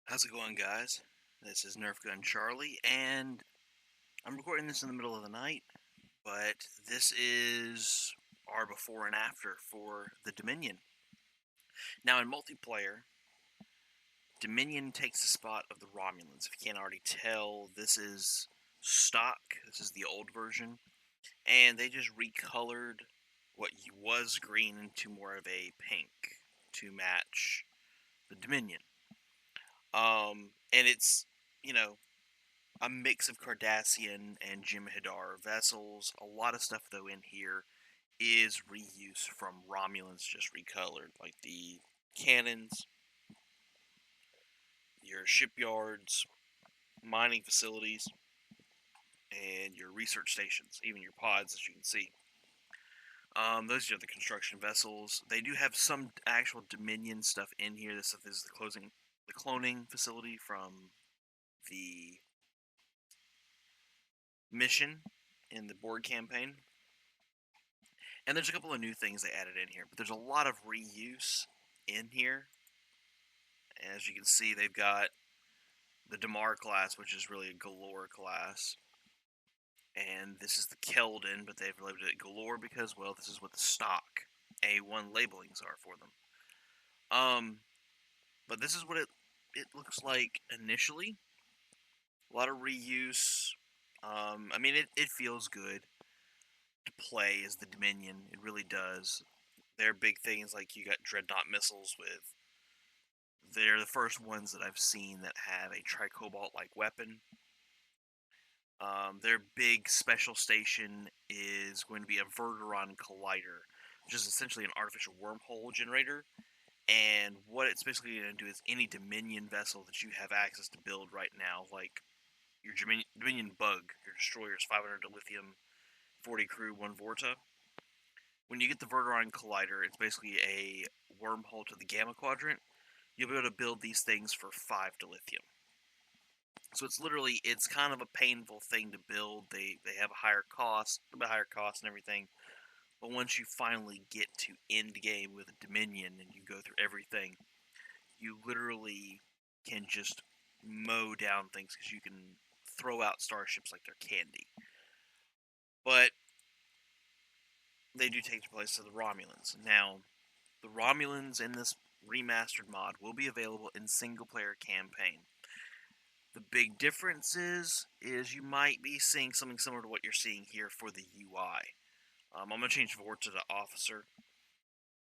How's it going, guys? This is Nerf Gun Charlie, and I'm recording this in the middle of the night, but this is our before and after for the Dominion. Now, in multiplayer, Dominion takes the spot of the Romulans. If you can't already tell, this is stock, this is the old version, and they just recolored what was green into more of a pink to match the Dominion. And it's, you know, a mix of Cardassian and Jem'Hadar vessels. A lot of stuff, though, in here is reuse from Romulans, just recolored, like the cannons, your shipyards, mining facilities, and your research stations, even your pods, as you can see. Those are the construction vessels. They do have some actual Dominion stuff in here. This stuff is the cloning facility from the mission in the Borg campaign. And there's a couple of new things they added in here, but there's a lot of reuse in here. As you can see, they've got the Damar class, which is really a Galore class. And this is the Keldon, but they've labeled it Galore because, well, this is what the stock A1 labelings are for them. But this is what it looks like initially. A lot of reuse. I mean, it feels good to play as the Dominion. It really does. Their big things like you got dreadnought missiles with. They're the first ones that I've seen that have a tricobalt-like weapon. Their big special station is going to be a Verteron Collider, which is essentially an artificial wormhole generator. And what it's basically going to do is any Dominion vessel that you have access to build right now, like your Dominion Bug, your destroyers, 500 dilithium, 40 crew, 1 Vorta. When you get the Verteron Collider, it's basically a wormhole to the Gamma Quadrant. You'll be able to build these things for 5 dilithium. So it's kind of a painful thing to build. They have a little bit higher cost and everything. But once you finally get to end game with a Dominion and you go through everything, you literally can just mow down things because you can throw out starships like they're candy. But they do take the place of the Romulans. Now, the Romulans in this remastered mod will be available in single-player campaign. The big difference is you might be seeing something similar to what you're seeing here for the UI. I'm going to change Vorta to Officer,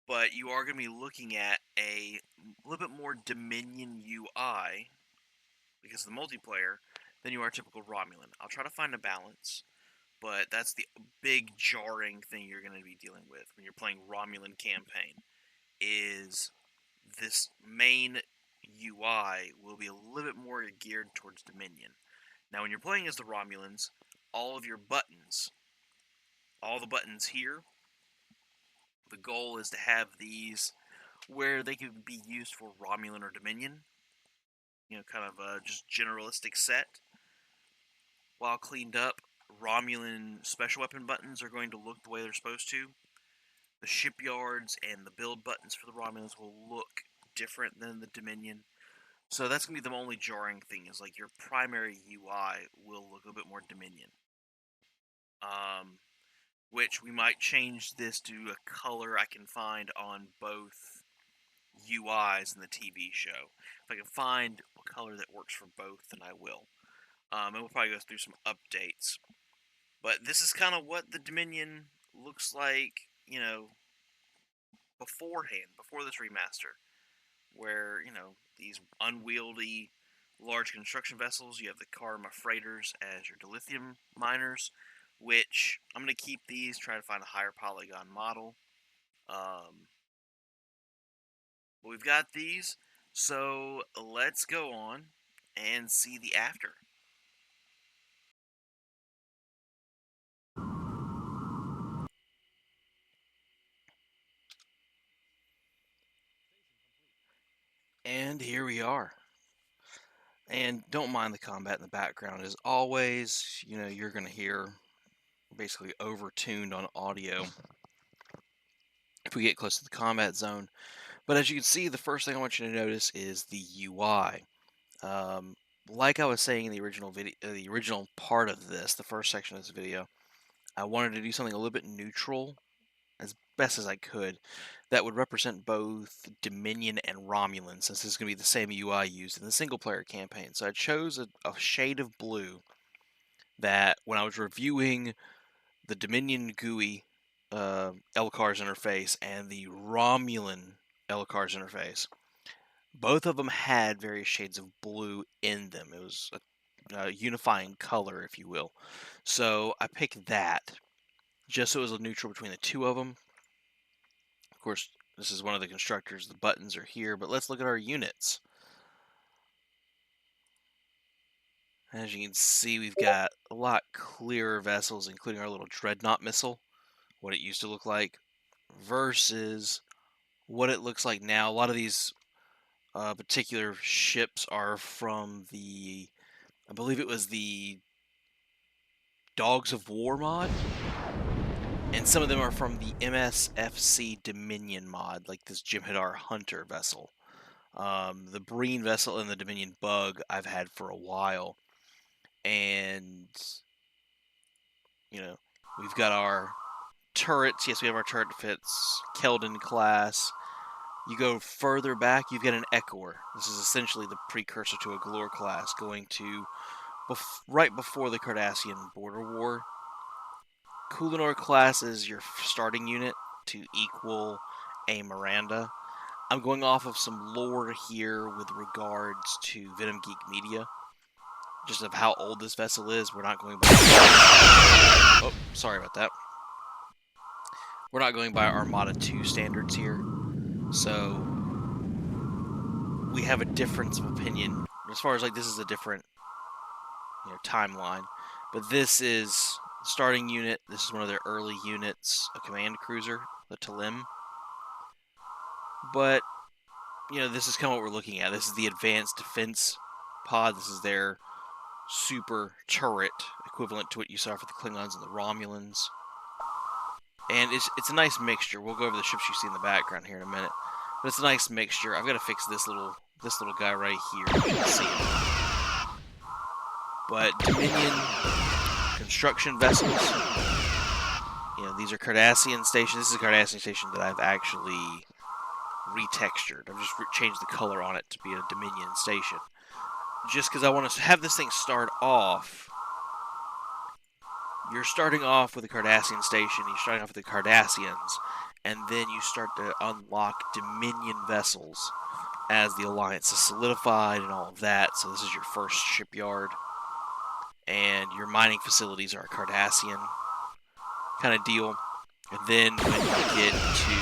but you are going to be looking at a little bit more Dominion UI because of the multiplayer than you are typical Romulan. I'll try to find a balance, but that's the big jarring thing you're going to be dealing with when you're playing Romulan campaign is this main UI will be a little bit more geared towards Dominion. Now, when you're playing as the Romulans, all the buttons here, the goal is to have these where they can be used for Romulan or Dominion. Kind of a just generalistic set. While cleaned up, Romulan special weapon buttons are going to look the way they're supposed to. The shipyards and the build buttons for the Romulans will look different than the Dominion. So that's going to be the only jarring thing is like your primary UI will look a bit more Dominion. Which we might change this to a color I can find on both UIs in the TV show. If I can find a color that works for both, then I will. And we'll probably go through some updates. But this is kind of what the Dominion looks like, beforehand, before this remaster. Where, these unwieldy large construction vessels, you have the Karma freighters as your dilithium miners, which I'm going to keep these, try to find a higher polygon model. But we've got these, so let's go on and see the after. And here we are. And don't mind the combat in the background. As always, you're going to hear basically overtuned on audio if we get close to the combat zone. But as you can see, the first thing I want you to notice is the UI. Um, like I was saying in the original video, the original part of this, the first section of this video, I wanted to do something a little bit neutral, as best as I could, that would represent both Dominion and Romulan, since this is going to be the same UI used in the single-player campaign. So I chose a shade of blue that, when I was reviewing the Dominion GUI LCARS interface and the Romulan LCARS interface, both of them had various shades of blue in them. It was a unifying color, if you will. So I picked that just so it was a neutral between the two of them. Of course, this is one of the constructors. The buttons are here, but let's look at our units. As you can see, we've got a lot clearer vessels, including our little dreadnought missile, what it used to look like, versus what it looks like now. A lot of these particular ships are from the, I believe it was the Dogs of War mod, and some of them are from the MSFC Dominion mod, like this Jem'Hadar Hunter vessel. The Breen vessel and the Dominion Bug I've had for a while, and you know, we've got our turrets. Yes, we have our turret that fits Keldon class. You go further back, you've got an Ekor. This is essentially the precursor to a Galore class, going to right before the Cardassian border war. Kulinor class is your starting unit to equal a Miranda. I'm going off of some lore here with regards to Venom Geek Media, just of how old this vessel is. We're not going by... Oh, sorry about that. We're not going by Armada 2 standards here, so we have a difference of opinion. As far as, like, this is a different, timeline. But this is the starting unit. This is one of their early units, a command cruiser, the Talim. But, this is kind of what we're looking at. This is the advanced defense pod. This is their super turret, equivalent to what you saw for the Klingons and the Romulans. And it's a nice mixture. We'll go over the ships you see in the background here in a minute. But it's a nice mixture. I've got to fix this little guy right here. You can see it. But Dominion construction vessels. These are Cardassian stations. This is a Cardassian station that I've actually retextured. I've just changed the color on it to be a Dominion station. Just because I want to have this thing start off. You're starting off with a Cardassian station, you're starting off with the Cardassians, and then you start to unlock Dominion vessels as the Alliance is solidified and all of that. So this is your first shipyard, and your mining facilities are a Cardassian kind of deal. And then when you get to...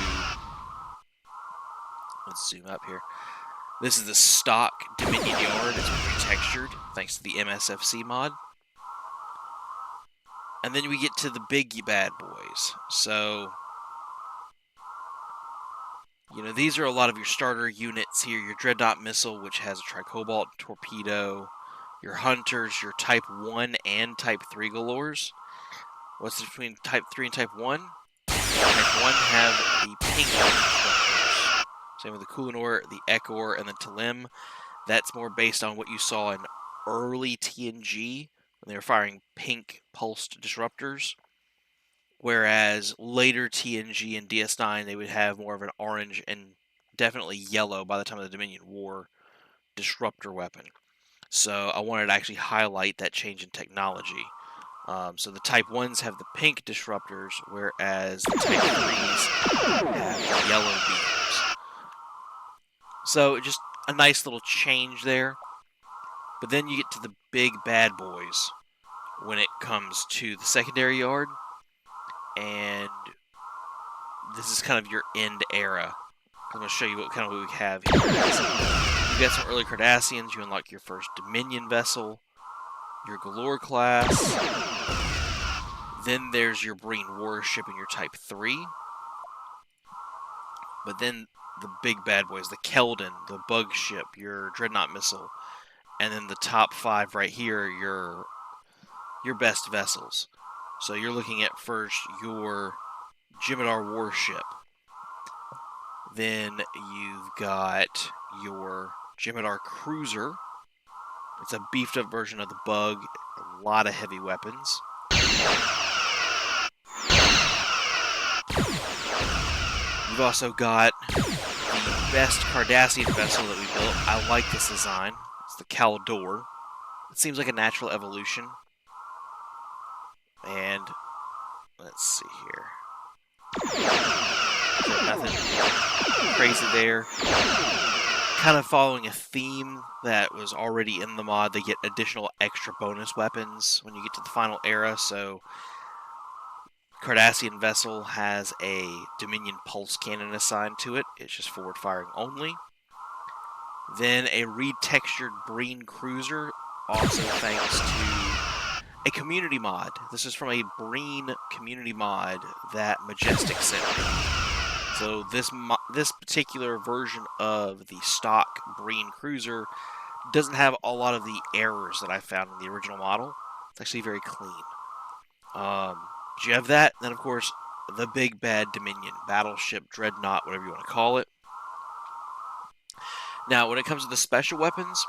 Let's zoom up here. This is the stock Dominion yard. It's retextured thanks to the MSFC mod. And then we get to the big bad boys. So, these are a lot of your starter units here. Your Dreadnought missile, which has a tricobalt torpedo. Your Hunters, your Type 1 and Type 3 Galores. What's between Type 3 and Type 1? Type 1 have the pink constructors. Same with the Kulinor, the Ekor, and the Talim. That's more based on what you saw in early TNG, when they were firing pink pulsed disruptors. Whereas later TNG and DS9, they would have more of an orange and definitely yellow by the time of the Dominion War disruptor weapon. So I wanted to actually highlight that change in technology. So the Type 1s have the pink disruptors, whereas the Type 3s have yellow beams. So just a nice little change there. But then you get to the big bad boys when it comes to the secondary yard. And this is kind of your end era. I'm going to show you what we have here. You've got some early Cardassians. You unlock your first Dominion vessel, your Galore class. Then there's your Breen warship and your Type 3. But then the big bad boys, the Keldon, the Bug ship, your Dreadnought missile, and then the top 5 right here are your best vessels. So you're looking at first your Jem'Hadar warship. Then you've got your Jem'Hadar cruiser. It's a beefed up version of the Bug. A lot of heavy weapons. You've also got the best Cardassian vessel that we built. I like this design. It's the Caldor. It seems like a natural evolution. And let's see here. Nothing crazy there. Kind of following a theme that was already in the mod. They get additional extra bonus weapons when you get to the final era. So Cardassian vessel has a Dominion pulse cannon assigned to it. It's just forward firing only. Then a retextured Breen cruiser, also thanks to a community mod. This is from a Breen community mod that Majestic sent me. So this particular version of the stock Breen cruiser doesn't have a lot of the errors that I found in the original model. It's actually very clean. You have that, then of course the big bad Dominion battleship, dreadnought, whatever you want to call it. Now, when it comes to the special weapons,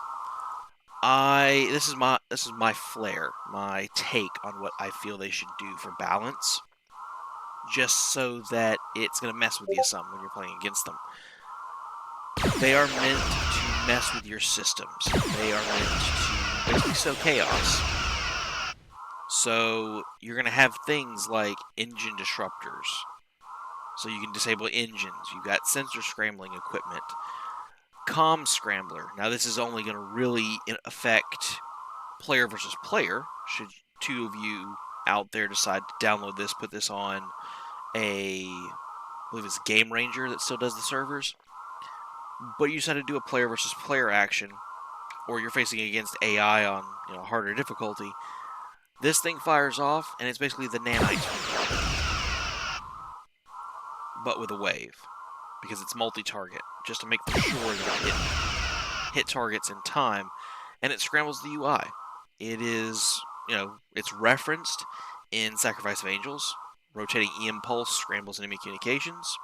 this is my flair, my take on what I feel they should do for balance, just so that it's going to mess with you some when you're playing against them. They are meant to mess with your systems. They are meant to basically sow chaos. So you're going to have things like engine disruptors, so you can disable engines. You've got sensor scrambling equipment. Comm Scrambler. Now this is only going to really affect player versus player. Should two of you out there decide to download this, put this on I believe it's Game Ranger that still does the servers. But you decide to do a player versus player action, or you're facing against AI on harder difficulty. This thing fires off, and it's basically the nanites, but with a wave, because it's multi-target, just to make sure that it hit targets in time, and it scrambles the UI. It is, it's referenced in Sacrifice of Angels. Rotating E-Impulse scrambles enemy communications.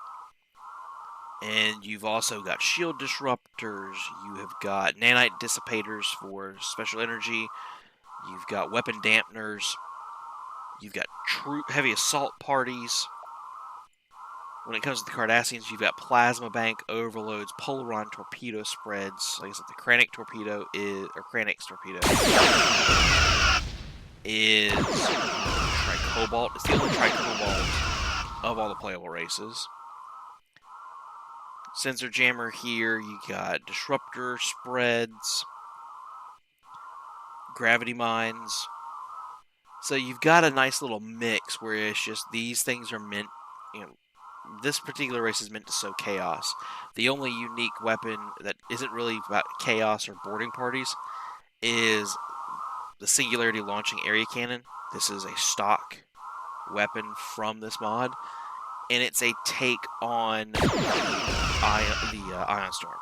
And you've also got shield disruptors. You have got nanite dissipators for special energy. You've got weapon dampeners. You've got heavy assault parties. When it comes to the Cardassians, you've got plasma bank overloads, polaron torpedo spreads. Like I said, the Kranix torpedo is Tricobalt. It's the only Tricobalt of all the playable races. Sensor jammer here. You got disruptor spreads, gravity mines. So you've got a nice little mix where it's just these things are meant, this particular race is meant to sow chaos. The only unique weapon that isn't really about chaos or boarding parties is the Singularity Launching Area Cannon. This is a stock weapon from this mod, and it's a take on the Ion Storm.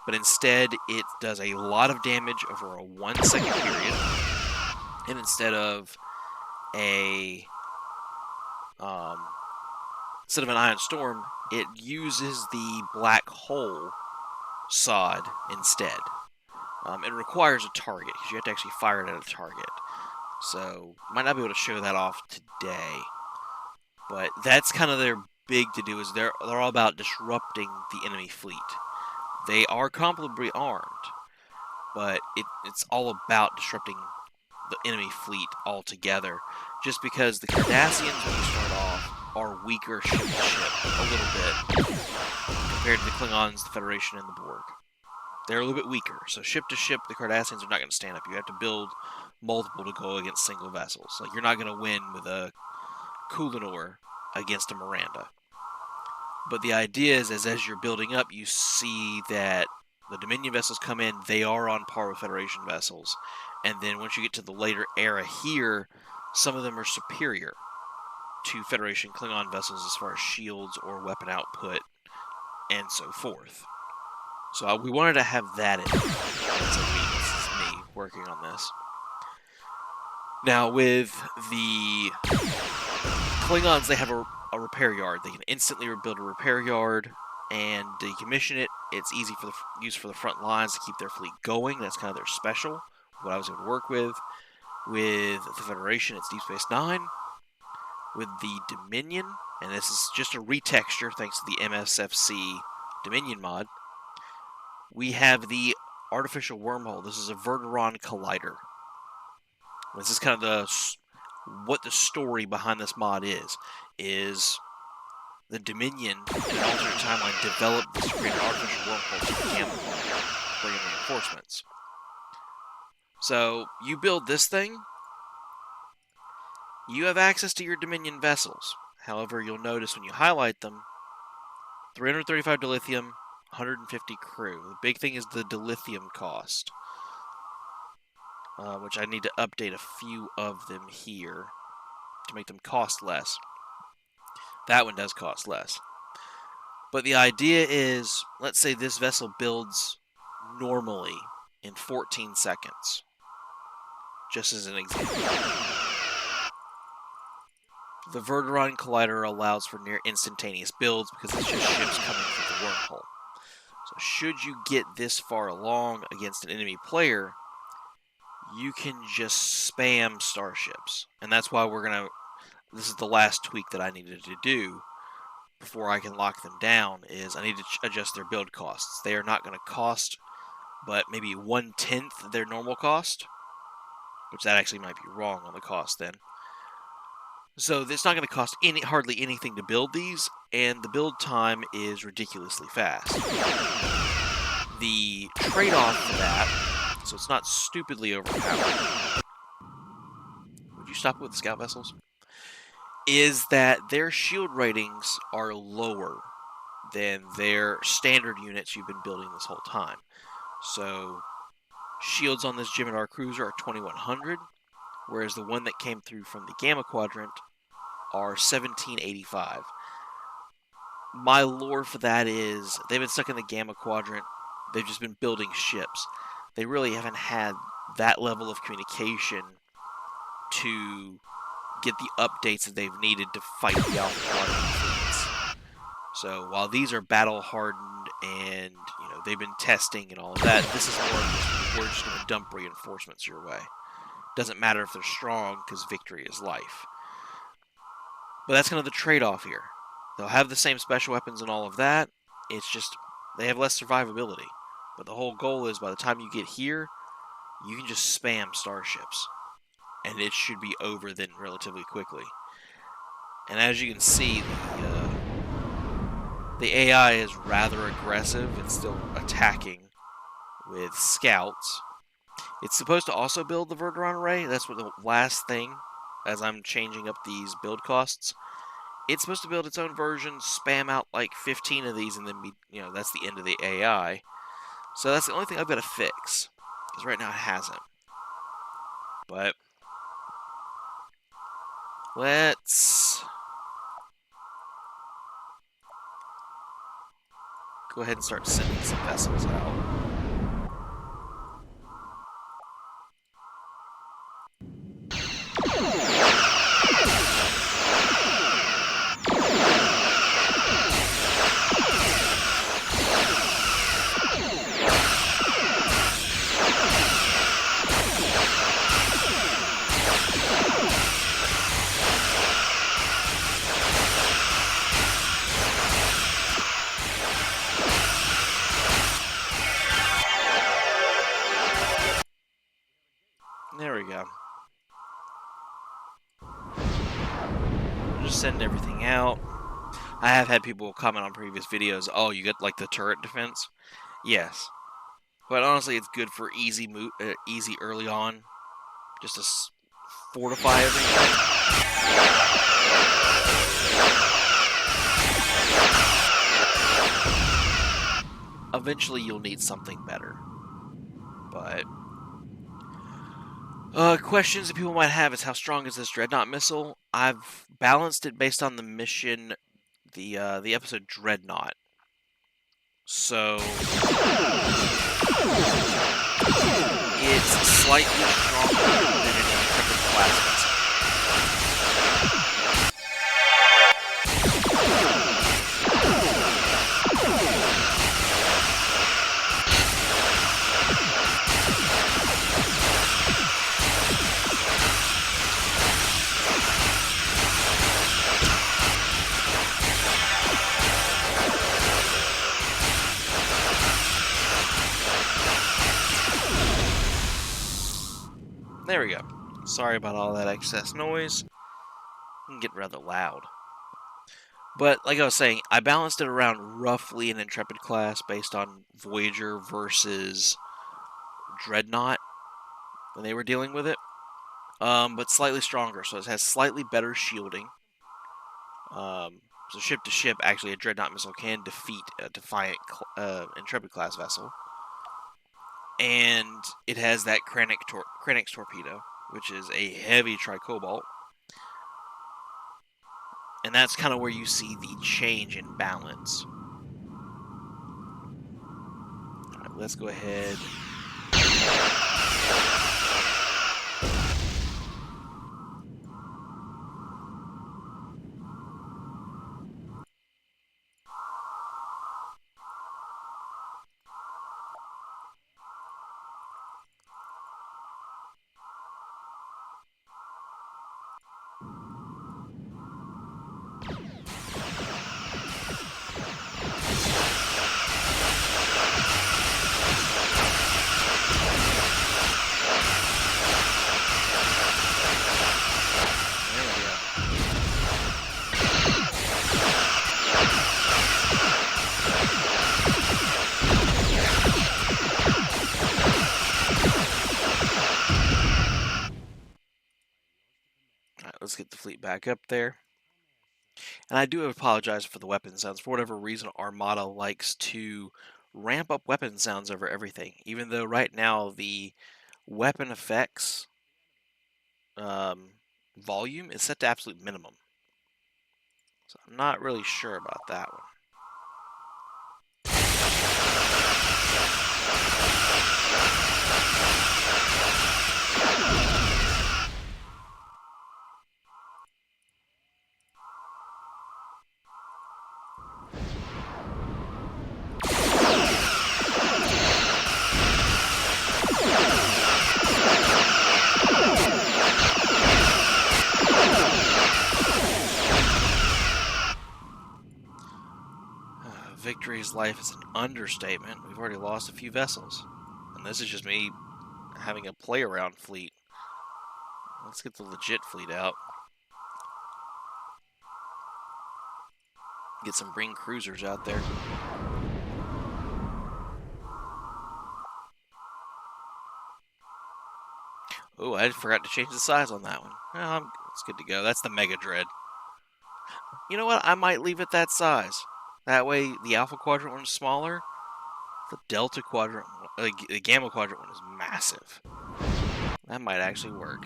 But instead, it does a lot of damage over a 1 second period, and instead of an Ion Storm, it uses the black hole sod instead. It requires a target, because you have to actually fire it at a target. So, might not be able to show that off today. But that's kind of their big to-do, is they're all about disrupting the enemy fleet. They are comparably armed, but it's all about disrupting the enemy fleet altogether. Just because the Cardassians, when you start off, are weaker ship to ship a little bit compared to the Klingons, the Federation, and the Borg. They're a little bit weaker. So ship to ship, the Cardassians are not going to stand up. You have to build multiple to go against single vessels. Like, you're not going to win with a Kulanor against a Miranda. But the idea is, as you're building up, you see that the Dominion vessels come in, they are on par with Federation vessels. And then once you get to the later era here, some of them are superior to Federation Klingon vessels as far as shields or weapon output and so forth. So we wanted to have that in. This is me working on this. Now with the Klingons, they have a repair yard. They can instantly rebuild a repair yard and decommission it. It's easy for use for the front lines to keep their fleet going. That's kind of their special. what I was able to work with. With the Federation, it's Deep Space Nine. With the Dominion, and this is just a retexture thanks to the MSFC Dominion mod, we have the artificial wormhole. This is a Verteron collider. This is kind of what the story behind this mod is the Dominion in an alternate timeline developed this to create an artificial wormhole to the camp, bring in reinforcements. So you build this thing, you have access to your Dominion vessels. However, you'll notice when you highlight them, 335 dilithium, 150 crew. The big thing is the dilithium cost, which I need to update a few of them here to make them cost less. That one does cost less. But the idea is, let's say this vessel builds normally in 14 seconds. Just as an example. The Verteron Collider allows for near instantaneous builds because it's just ships coming through the wormhole. So should you get this far along against an enemy player, you can just spam starships. And that's why this is the last tweak that I needed to do before I can lock them down, is I need to adjust their build costs. They are not going to cost but maybe 1/10 their normal cost, which that actually might be wrong on the cost then. So it's not going to cost hardly anything to build these, and the build time is ridiculously fast. The trade-off for that, so it's not stupidly overpowered. Would you stop with the scout vessels? Is that their shield ratings are lower than their standard units you've been building this whole time. So shields on this Jem'Hadar cruiser are 2100. Whereas the one that came through from the Gamma Quadrant are 1785. My lore for that is they've been stuck in the Gamma Quadrant. They've just been building ships. They really haven't had that level of communication to get the updates that they've needed to fight the Alpha Quadrant fleets. So while these are battle hardened and they've been testing and all of that, this is more of we're just going to dump reinforcements your way. Doesn't matter if they're strong, because victory is life. But that's kind of the trade-off here. They'll have the same special weapons and all of that. It's just they have less survivability. But the whole goal is by the time you get here, you can just spam starships. And it should be over then relatively quickly. And as you can see, the AI is rather aggressive. It's still attacking with scouts. It's supposed to also build the Verteron array. That's what the last thing, as I'm changing up these build costs. It's supposed to build its own version, spam out like 15 of these, and then that's the end of the AI. So that's the only thing I've got to fix, because right now it hasn't. But let's go ahead and start sending some vessels out. There we go. Just send everything out. I have had people comment on previous videos, oh, you get like the turret defense? Yes. But honestly, it's good for easy early on. Just to fortify everything. Eventually, you'll need something better. But questions that people might have is how strong is this Dreadnought missile? I've balanced it based on the mission, the episode Dreadnought. So it's slightly stronger than an Intrepid class vessel. There we go. Sorry about all that excess noise. It can get rather loud. But like I was saying, I balanced it around roughly an Intrepid class based on Voyager versus Dreadnought when they were dealing with it. But slightly stronger, so it has slightly better shielding. So ship to ship, actually, a Dreadnought missile can defeat a Defiant Intrepid class vessel. And it has that Krennic's torpedo, which is a heavy tricobalt. And that's kind of where you see the change in balance. Alright, let's go ahead. Let's get the fleet back up there. And I do apologize for the weapon sounds. For whatever reason, Armada likes to ramp up weapon sounds over everything. Even though right now the weapon effects volume is set to absolute minimum. So I'm not really sure about that one. Victory's life is an understatement. We've already lost a few vessels. And this is just me having a play-around fleet. Let's get the legit fleet out. Get some Ring cruisers out there. Oh, I forgot to change the size on that one. Well, it's good to go. That's the Mega Dread. You know what? I might leave it that size. That way, the Alpha Quadrant one is smaller. The Delta Quadrant, the Gamma Quadrant one is massive. That might actually work.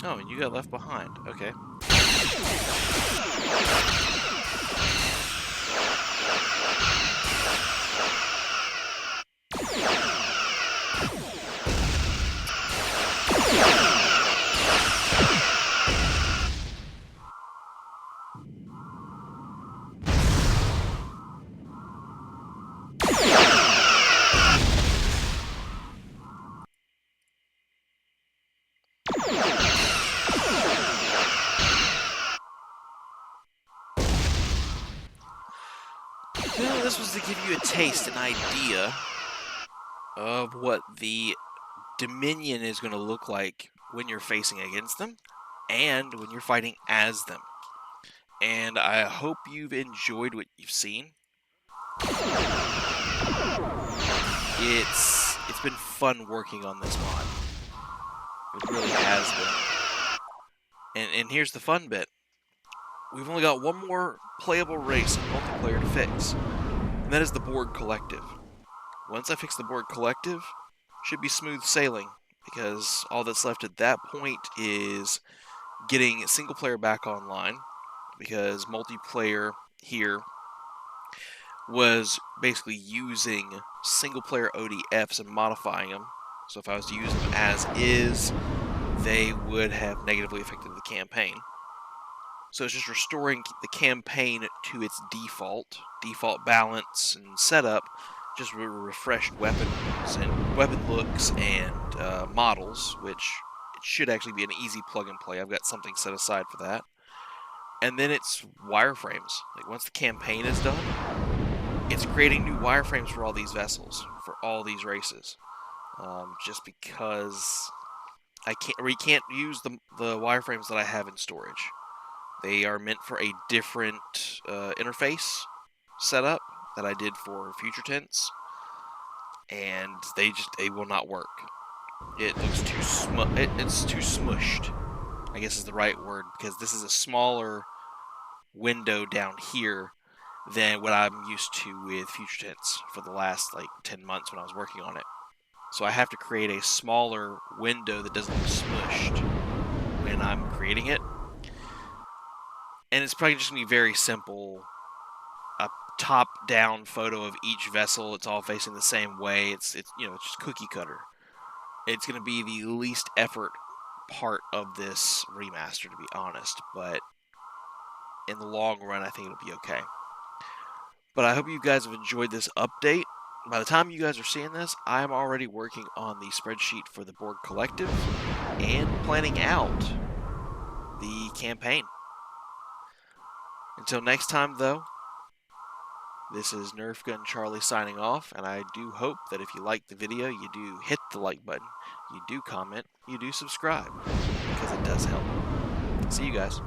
Oh, and you got left behind. Okay. this was to give you a taste, an idea of what the Dominion is going to look like when you're facing against them and when you're fighting as them. And I hope you've enjoyed what you've seen. It's been fun working on this mod. It really has been. And here's the fun bit. We've only got one more playable race in multiplayer to fix, and that is the Borg Collective. Once I fix the Borg Collective, should be smooth sailing, because all that's left at that point is getting single player back online, because multiplayer here was basically using single player ODFs and modifying them. So if I was to use them as is, they would have negatively affected the campaign. So it's just restoring the campaign to its default balance and setup, just refreshed weapons and weapon looks and models, which it should actually be an easy plug and play. I've got something set aside for that. And then it's wireframes. Like once the campaign is done, it's creating new wireframes for all these vessels, for all these races. Just because we can't use the wireframes that I have in storage. They are meant for a different interface setup that I did for future tense, and they will not work. It looks too it's too smushed, I guess is the right word, because this is a smaller window down here than what I'm used to with future tense for the last like 10 months when I was working on it. So I have to create a smaller window that doesn't look smushed when I'm creating it. And it's probably just going to be very simple. A top-down photo of each vessel. It's all facing the same way. It's just cookie cutter. It's going to be the least effort part of this remaster, to be honest. But in the long run, I think it'll be okay. But I hope you guys have enjoyed this update. By the time you guys are seeing this, I'm already working on the spreadsheet for the Borg Collective and planning out the campaign. Until next time, though, this is Nerf Gun Charlie signing off, and I do hope that if you like the video, you do hit the like button, you do comment, you do subscribe, because it does help. See you guys.